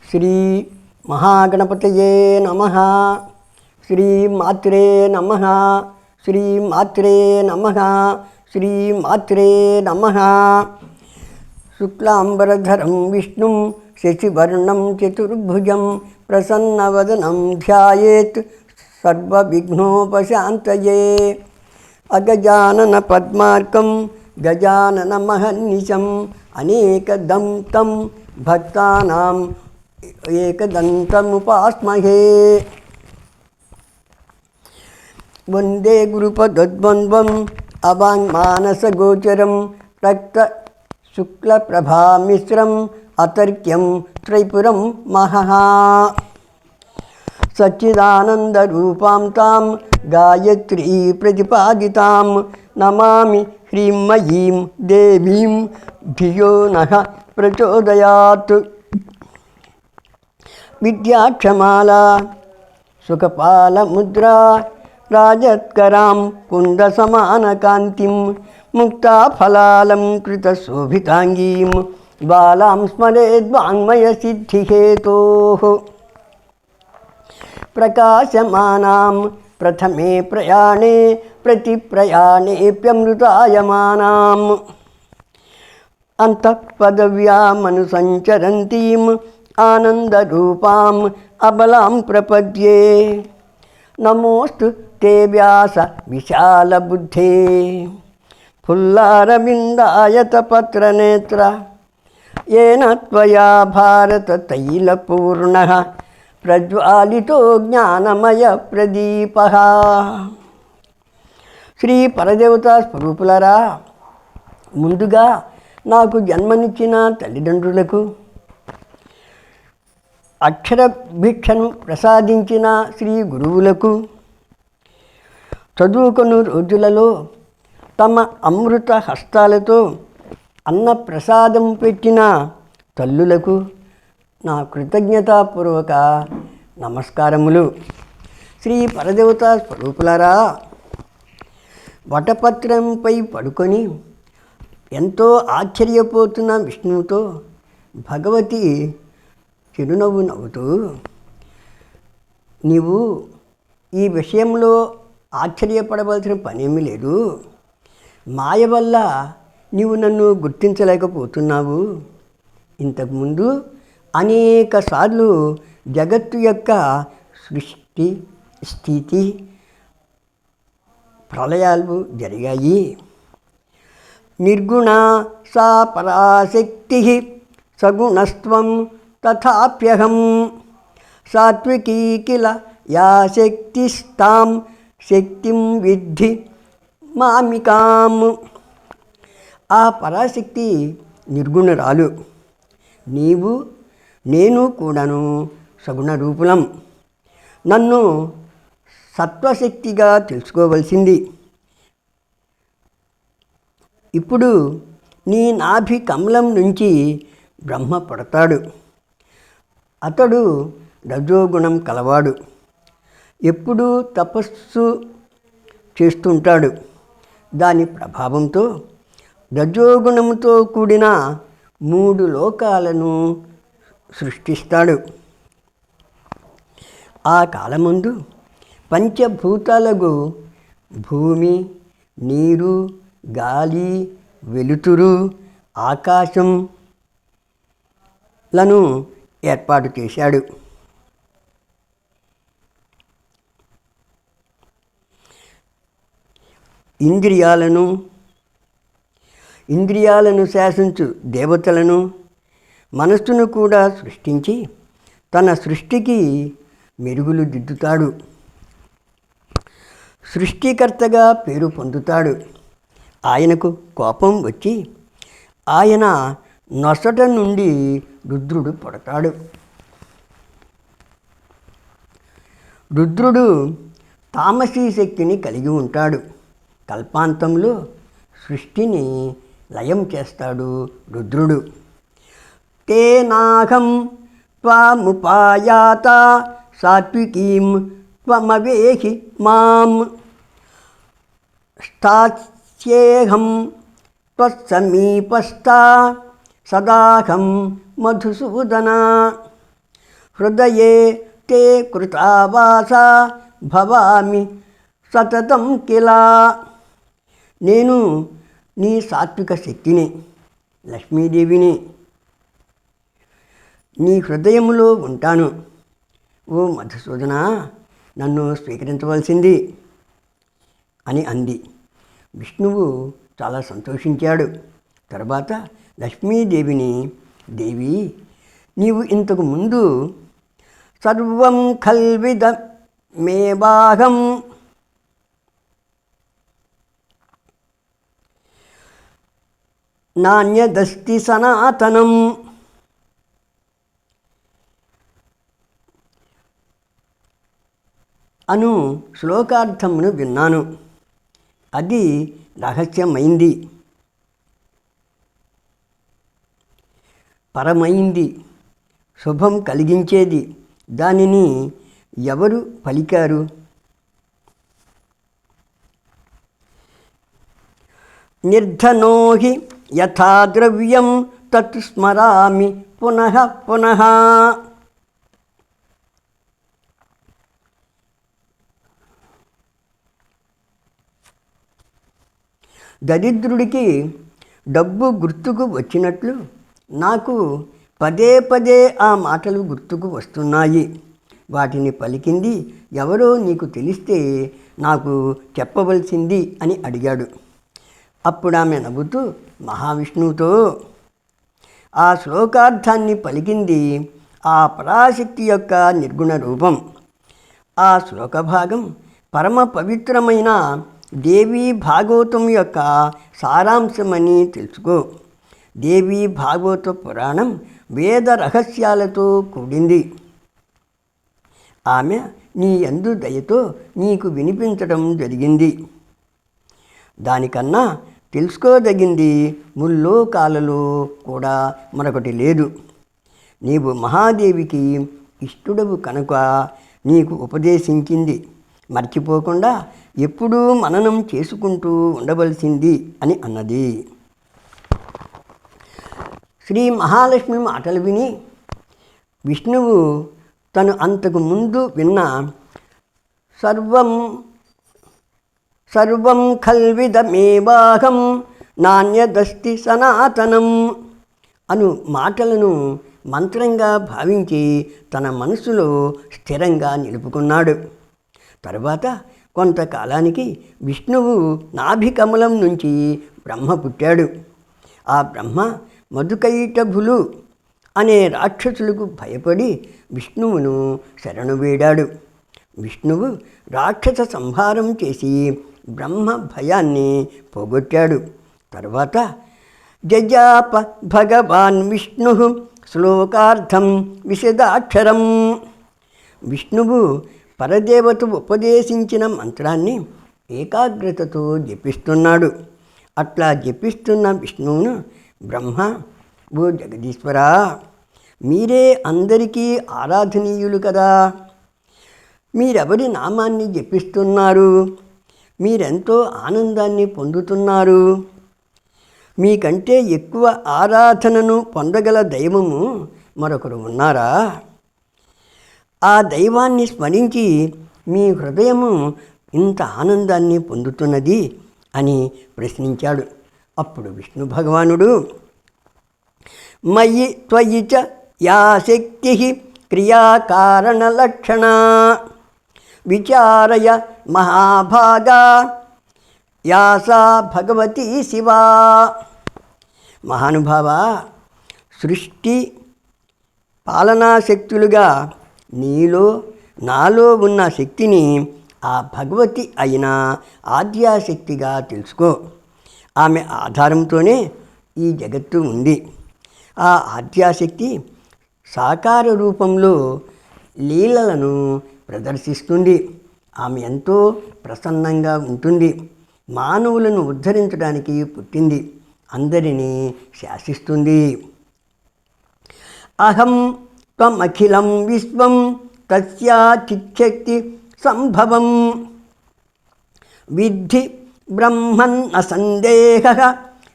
శ్రీ మహాగణపతయే నమః. శ్రీమాత్రే నమః. శ్రీమాత్రే నమః. శ్రీమాత్రే నమః. శుక్లాంబరధరం విష్ణుం శశివర్ణం చతుర్భుజం ప్రసన్నవదనం ధ్యాయేత్ సర్వవిఘ్నోపశాంతయే. అగజానన పద్మార్కం గజానన మహర్నిశం అనేకదం తం భక్తానాం ఏకదంతముపాస్మహే. వందే గురుపదద్వంద్వం అవాంగ్మానసగోచరం రక్త శుక్లప్రభామిశ్రం అతర్క్యం త్రైపురం మహః. సచ్చిదానందరూపాం తాం గాయత్రీ ప్రతిపాదితాం నమామి హ్రీమయీం దేవీం ధియో నః ప్రచోదయాత్. విద్యాక్షమాలా సుఖపాలముద్రా రాజత్కరాం కుందసమానకాంతిం ముక్తాఫలాలంకృతశోభితాంగీం బాలాం స్మరేద్వాङ्मयसिद्धिहेतोः. ప్రకాశమానాం ప్రథమే ప్రయాణే ప్రతిప్రయాణేప్యమృతాయమానాం అంతఃపదవ్యామనుసంచరంతీం ఆనందరూపాం అబలాం ప్రపద్యే. నమోస్తు తే వ్యాస విశాలబుద్ధే ఫుల్లారవిందాయతపత్రనేత్ర येन त्वया भारततैलपूर्णः ప్రజ్వాలితో జ్ఞానమయ ప్రదీపః. శ్రీ పరదేవతా స్వరూపులరా, ముందుగా నాకు జన్మనిచ్చిన తల్లిదండ్రులకు, అక్షర భిక్షను ప్రసాదించిన శ్రీ గురువులకు, చదువుకొను రోజులలో తమ అమృత హస్తాలతో అన్న ప్రసాదం పెట్టిన తల్లులకు నా కృతజ్ఞతాపూర్వక నమస్కారములు. శ్రీ పరదేవతా స్వరూపులరా, వటపత్రంపై పడుకొని ఎంతో ఆశ్చర్యపోతున్న విష్ణువుతో భగవతి చిరునవ్వు నవ్వుతూ, నీవు ఈ విషయంలో ఆశ్చర్యపడవలసిన పనేమీ లేదు. మాయ వల్ల నీవు నన్ను గుర్తించలేకపోతున్నావు. ఇంతకుముందు అనేక సార్లు జగత్తు యొక్క సృష్టి, స్థితి, ప్రళయాలు జరిగాయి. నిర్గుణ సా పరాశక్తి సగుణస్త్వం తథాప్యహం సాత్వికీ కిల యా శక్తిస్తాం శక్తిం విద్ధి మామికాం. ఆ పరాశక్తి నిర్గుణరాలు. నీవు నేను కూడాను సగుణ రూపులం. నన్ను సత్వశక్తిగా తెలుసుకోవలసింది. ఇప్పుడు నీ నాభి కమలం నుంచి బ్రహ్మ పడతాడు. అతడు రజోగుణం కలవాడు. ఎప్పుడూ తపస్సు చేస్తుంటాడు. దాని ప్రభావంతో రజోగుణంతో కూడిన 3 లోకాలను సృష్టిస్తాడు. ఆ కాలమందు పంచభూతాలకు భూమి, నీరు, గాలి, వెలుతురు, ఆకాశంలను ఏర్పాటు చేశాడు. ఇంద్రియాలను శాసించు దేవతలను, మనస్సును కూడా సృష్టించి తన సృష్టికి మెరుగులు దిద్దుతాడు. సృష్టికర్తగా పేరు పొందుతాడు. ఆయనకు కోపం వచ్చి ఆయన నొసట నుండి రుద్రుడు పుడతాడు. రుద్రుడు తామసీ శక్తిని కలిగి ఉంటాడు. కల్పాంతంలో సృష్టిని లయం చేస్తాడు రుద్రుడు. తేనాహం త్వాముపాయాత సాత్వికీం త్వమవేహి మాం స్థాస్యేహం త్వస్సమీపస్థా సదాహం మధుసూదన. హృదయే తే కృతావాస భవామి సతతం కిలా. నేను నీ సాత్విక శక్తిని, లక్ష్మీదేవిని, నీ హృదయములో ఉంటాను. ఓ మధుసూదన, నన్ను స్వీకరించవలసింది అని అంది. విష్ణువు చాలా సంతోషించాడు. తర్వాత లక్ష్మీదేవిని, దేవి, నీవు ఇంతకు ముందు సర్వం ఖల్విద మే భాగం నాణ్యదస్తి సనాతనం అను శ్లోకార్థమును విన్నాను. అది రహస్యమైంది, పరమైంది, శుభం కలిగించేది. దానిని ఎవరు పలికారు? నిర్ధనోహి యథా ద్రవ్యం తత్ స్మరామి పునః పునః. దరిద్రుడికి డబ్బు గుర్తుకు వచ్చినట్లు నాకు పదే పదే ఆ మాటలు గుర్తుకు వస్తున్నాయి. వాటిని పలికింది ఎవరో నీకు తెలిస్తే నాకు చెప్పవలసింది అని అడిగాడు. అప్పుడు ఆమె నవ్వుతూ మహావిష్ణువుతో, ఆ శ్లోకార్థాన్ని పలికింది ఆ పరాశక్తి యొక్క నిర్గుణ రూపం. ఆ శ్లోక భాగం పరమ పవిత్రమైన దేవీ భాగవతం యొక్క సారాంశమని తెలుసుకో. దేవీ భాగవత పురాణం వేద రహస్యాలతో కూడింది. ఆమె నీ యందు దయతో నీకు వినిపించడం జరిగింది. దానికన్నా తెలుసుకోదగింది ముల్లోకాలలో కూడా మరొకటి లేదు. నీవు మహాదేవికి ఇష్టుడవు కనుక నీకు ఉపదేశించింది మర్చిపోకుండా ఎప్పుడూ మననం చేసుకుంటూ ఉండవలసింది అని అన్నది. శ్రీ మహాలక్ష్మి మాటలు విని విష్ణువు తను అంతకు ముందు విన్న సర్వం ఖల్విదమేవాహం నాణ్యదస్తి సనాతనం అను మాటలను మంత్రంగా భావించి తన మనసులో స్థిరంగా నిలుపుకున్నాడు. తరువాత కొంతకాలానికి విష్ణువు నాభికమలం నుంచి బ్రహ్మ పుట్టాడు. ఆ బ్రహ్మ మధుకైటభులు అనే రాక్షసులకు భయపడి విష్ణువును శరణు వేడాడు. విష్ణువు రాక్షస సంహారం చేసి బ్రహ్మ భయాన్ని పోగొట్టాడు. తర్వాత జజాప భగవాన్ విష్ణు శ్లోకార్థం విశదాక్షరం. విష్ణువు పరదేవత ఉపదేశించిన మంత్రాన్ని ఏకాగ్రతతో జపిస్తున్నాడు. అట్లా జపిస్తున్న విష్ణువును బ్రహ్మ, ఓ జగదీశ్వరా, మీరే అందరికీ ఆరాధనీయులు కదా, మీరెవరి నామాన్ని జపిస్తున్నారు, మీరెంతో ఆనందాన్ని పొందుతున్నారు, మీకంటే ఎక్కువ ఆరాధనను పొందగల దైవము మరొకరు ఉన్నారా? ఆ దైవాన్ని స్మరించి మీ హృదయము ఇంత ఆనందాన్ని పొందుతున్నది అని ప్రశ్నించాడు. అప్పుడు విష్ణు భగవానుడు, మయి త్వయి చ యా శక్తి క్రియాకారణలక్షణ విచారయ మహాభాగా యాసా భగవతి శివా. మహానుభావ, సృష్టి పాలనాశక్తులుగా నీలో నాలో ఉన్న శక్తిని ఆ భగవతి అయిన ఆద్యాశక్తిగా తెలుసుకో. ఆమె ఆధారంతోనే ఈ జగత్తు ఉంది. ఆ ఆద్యాశక్తి సాకార రూపంలో లీలలను ప్రదర్శిస్తుంది. ఆమె ఎంతో ప్రసన్నంగా ఉంటుంది. మానవులను ఉద్ధరించడానికి పుట్టింది. అందరినీ శాసిస్తుంది. అహం త్వమఖిలం విశ్వం తస్యా చిచ్చక్తి సంభవం విద్ధి బ్రహ్మన్న సందేహ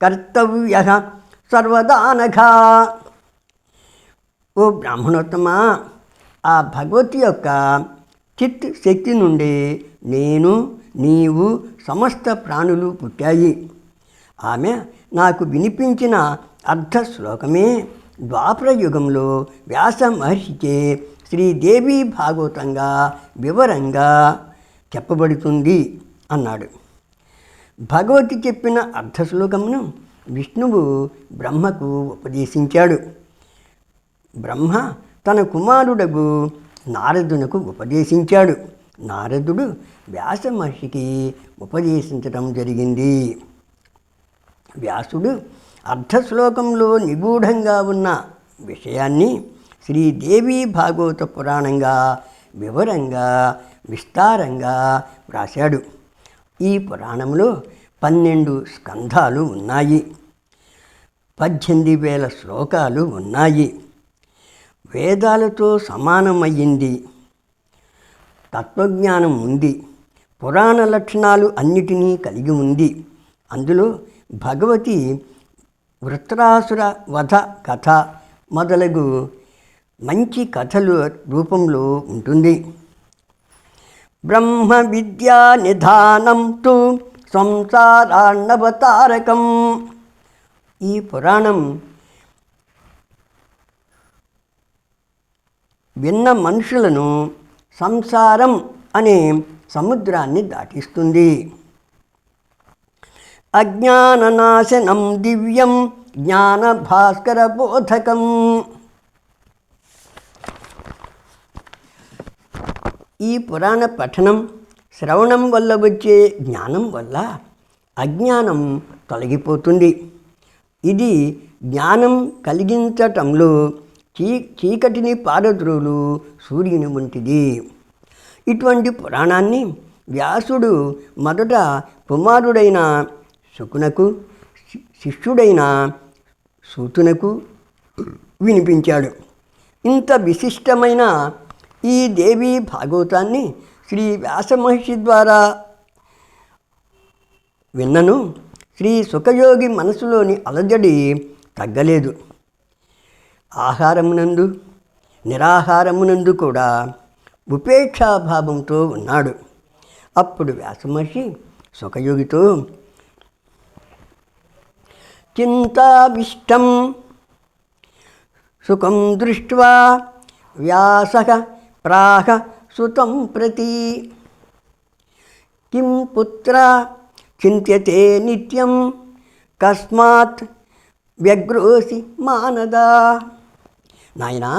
కర్తవ్య సర్వదానఘా. ఓ బ్రాహ్మణోత్తమా, ఆ భగవతి యొక్క చిత్ శక్తి నుండి నేను, నీవు, సమస్త ప్రాణులు పుట్టాయి. ఆమె నాకు వినిపించిన అర్ధ శ్లోకమే ద్వాపర యుగంలో వ్యాస మహర్షిచే శ్రీదేవి భాగవతంగా వివరంగా చెప్పబడుతుంది అన్నాడు. భగవతి చెప్పిన అర్ధశ్లోకమును విష్ణువు బ్రహ్మకు ఉపదేశించాడు. బ్రహ్మ తన కుమారుడగు నారదునకు ఉపదేశించాడు. నారదుడు వ్యాస మహర్షికి ఉపదేశించడం జరిగింది. వ్యాసుడు అర్ధశ్లోకంలో నిగూఢంగా ఉన్న విషయాన్ని శ్రీదేవి భాగవత పురాణంగా వివరంగా విస్తారంగా వ్రాశాడు. ఈ పురాణంలో 12 స్కంధాలు ఉన్నాయి. 18,000 శ్లోకాలు ఉన్నాయి. వేదాలతో సమానమయ్యింది. తత్వజ్ఞానం ఉంది. పురాణ లక్షణాలు అన్నిటినీ కలిగి ఉంది. అందులో భగవతి వృత్రాసుర వధ కథ మొదలగు మంచి కథలు రూపంలో ఉంటుంది. బ్రహ్మ విద్యా నిధానం తు సంసారాన్నవతారకం. ఈ పురాణం విన్న మనుషులను సంసారం అనే సముద్రాన్ని దాటిస్తుంది. అజ్ఞాననాశనం దివ్యం జ్ఞాన భాస్కర బోధకం. ఈ పురాణ పఠనం శ్రవణం వల్ల వచ్చే జ్ఞానం వల్ల అజ్ఞానం తొలగిపోతుంది. ఇది జ్ఞానం కలిగించటంలో చీకటిని పారద్రోలు సూర్యుని వంటిది. ఇటువంటి పురాణాన్ని వ్యాసుడు మొదట కుమారుడైన శుకునకు, శిష్యుడైన సూతునకు వినిపించాడు. ఇంత విశిష్టమైన ఈ దేవీ భాగవతాన్ని శ్రీ వ్యాస మహర్షి ద్వారా విన్నను శ్రీ సుఖయోగి మనసులోని అలజడి తగ్గలేదు. ఆహారమునందు నిరాహారమునందు కూడా ఉపేక్షాభావంతో ఉన్నాడు. అప్పుడు వ్యాసమహర్షి సుఖయోగితో, చింతావిష్టం సుఖం దృష్ట్వా వ్యాసః ప్రాహ సుతం ప్రతి, కిం పుత్ర చింత్యతే నిత్యం కస్మాత్ వ్యగ్రోసి మానదా. నాయనా,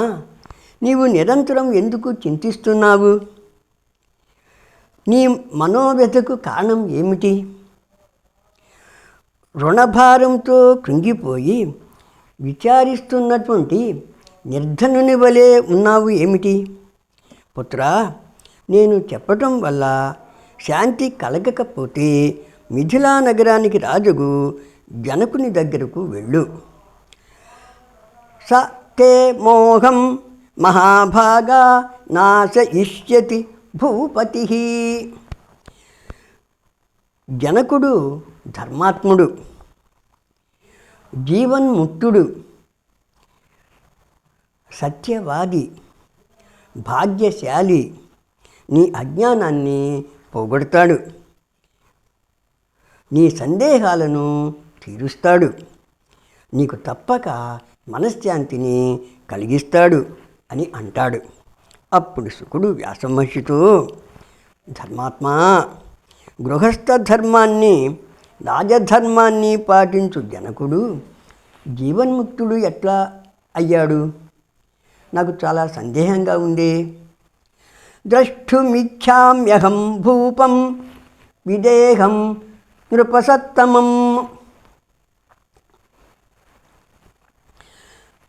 నీవు నిరంతరం ఎందుకు చింతిస్తున్నావు? నీ మనోవ్యతకు కారణం ఏమిటి? రుణభారంతో కృంగిపోయి విచారిస్తున్నటువంటి నిర్ధనుని వలె ఉన్నావు ఏమిటి? పుత్రా, నేను చెప్పటం వల్ల శాంతి కలగకపోతే మిథిలా నగరానికి రాజుగు జనకుని దగ్గరకు వెళ్ళు. స తే మోహం మహాభాగా నాశయిష్యతి భూపతి. జనకుడు ధర్మాత్ముడు, జీవన్ముక్తుడు, సత్యవాది, భాగ్యశాలి. నీ అజ్ఞానాన్ని పోగొడతాడు, నీ సందేహాలను తీరుస్తాడు, నీకు తప్పక మనశ్శాంతిని కలిగిస్తాడు అని అంటాడు. అప్పుడు శుకుడు వ్యాసమహర్షితో, ధర్మాత్మా, గృహస్థ ధర్మాన్ని రాజధర్మాన్ని పాటించు జనకుడు జీవన్ముక్తుడు ఎట్లా అయ్యాడు? నాకు చాలా సందేహంగా ఉంది. ద్రష్టుమిచ్ఛామ్యహం భూపం విదేహం నృపసత్తమం,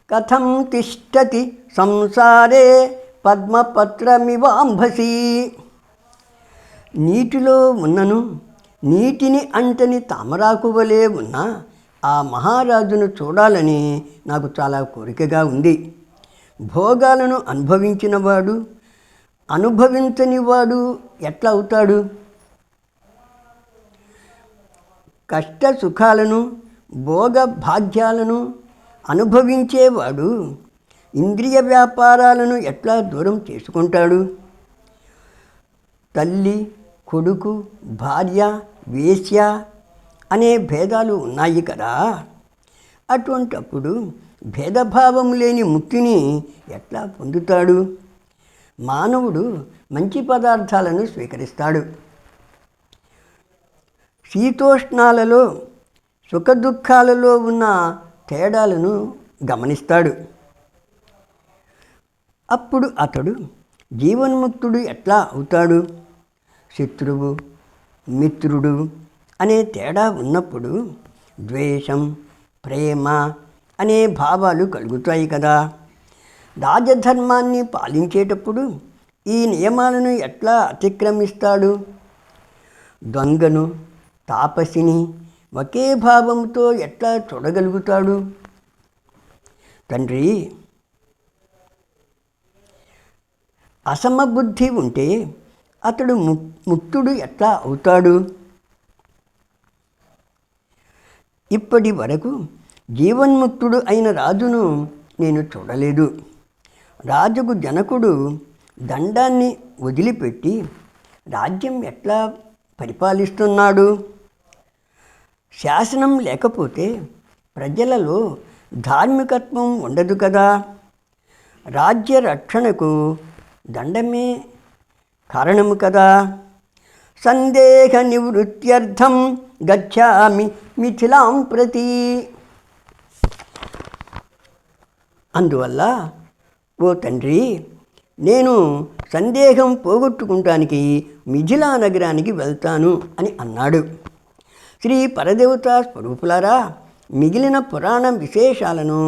కథం తిష్టతి సంసారే పద్మపత్రమివాంభసి. నీటిలో ఉన్నను నీటిని అంటని తామరాకు వలె ఉన్న ఆ మహారాజును చూడాలని నాకు చాలా కోరికగా ఉంది. భోగాలను అనుభవించినవాడు అనుభవించనివాడు ఎట్లా అవుతాడు? కష్ట సుఖాలను భోగ భాగ్యాలను అనుభవించేవాడు ఇంద్రియ వ్యాపారాలను ఎట్లా దూరం చేసుకుంటాడు? తల్లి, కొడుకు, భార్య, వేశ్య అనే భేదాలు ఉన్నాయి కదా. అటువంటప్పుడు భేదభావం లేని ముక్తిని ఎట్లా పొందుతాడు? మానవుడు మంచి పదార్థాలను స్వీకరిస్తాడు. శీతోష్ణాలలో, సుఖదుఖాలలో ఉన్న తేడాలను గమనిస్తాడు. అప్పుడు అతడు జీవన్ముక్తుడు ఎట్లా అవుతాడు? శత్రువు, మిత్రుడు అనే తేడా ఉన్నప్పుడు ద్వేషం, ప్రేమ అనే భావాలు కలుగుతాయి కదా. రాజధర్మాన్ని పాలించేటప్పుడు ఈ నియమాలను ఎట్లా అతిక్రమిస్తాడు? దొంగను, తాపసిని ఒకే భావంతో ఎట్లా చూడగలుగుతాడు? తండ్రి, అసమబుద్ధి ఉంటే అతడు ముక్తుడు ఎట్లా అవుతాడు? ఇప్పటి వరకు జీవన్ముక్తుడు అయిన రాజును నేను చూడలేదు. రాజుకు జనకుడు దండాన్ని వదిలిపెట్టి రాజ్యం ఎట్లా పరిపాలిస్తున్నాడు? శాసనం లేకపోతే ప్రజలలో ధార్మికత్వం ఉండదు కదా. రాజ్య రక్షణకు దండమే కారణము కదా. సందేహ నివృత్త్యర్థం గచ్ఛామి మిథిలాం ప్రతి. అందువల్ల ఓ తండ్రి, నేను సందేహం పోగొట్టుకుంటానికి మిథిలా నగరానికి వెళ్తాను అని అన్నాడు. శ్రీ పరదేవతా స్వరూపులారా, మిగిలిన పురాణ విశేషాలను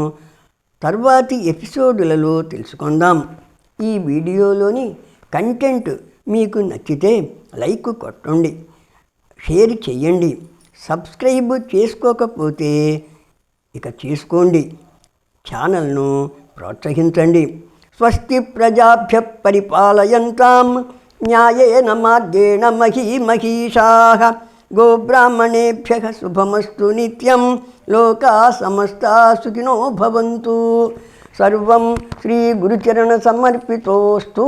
తర్వాతి ఎపిసోడులలో తెలుసుకుందాం. ఈ వీడియోలోని కంటెంట్ మీకు నచ్చితే లైక్ కొట్టండి, షేర్ చేయండి. సబ్స్క్రైబ్ చేసుకోకపోతే ఇక చేసుకోండి. ఛానల్ను ప్రోత్సహించండి. స్వస్తి ప్రజాభ్య పరిపాలయంతాం న్యాయేన మార్గేణ మహీమహీషాః. గోబ్రాహ్మణేభ్యః శుభమస్తు నిత్యం. లోకాః సమస్తాః సుఖినో భవంతు. సర్వం శ్రీ గురుచరణ సమర్పితోస్తు.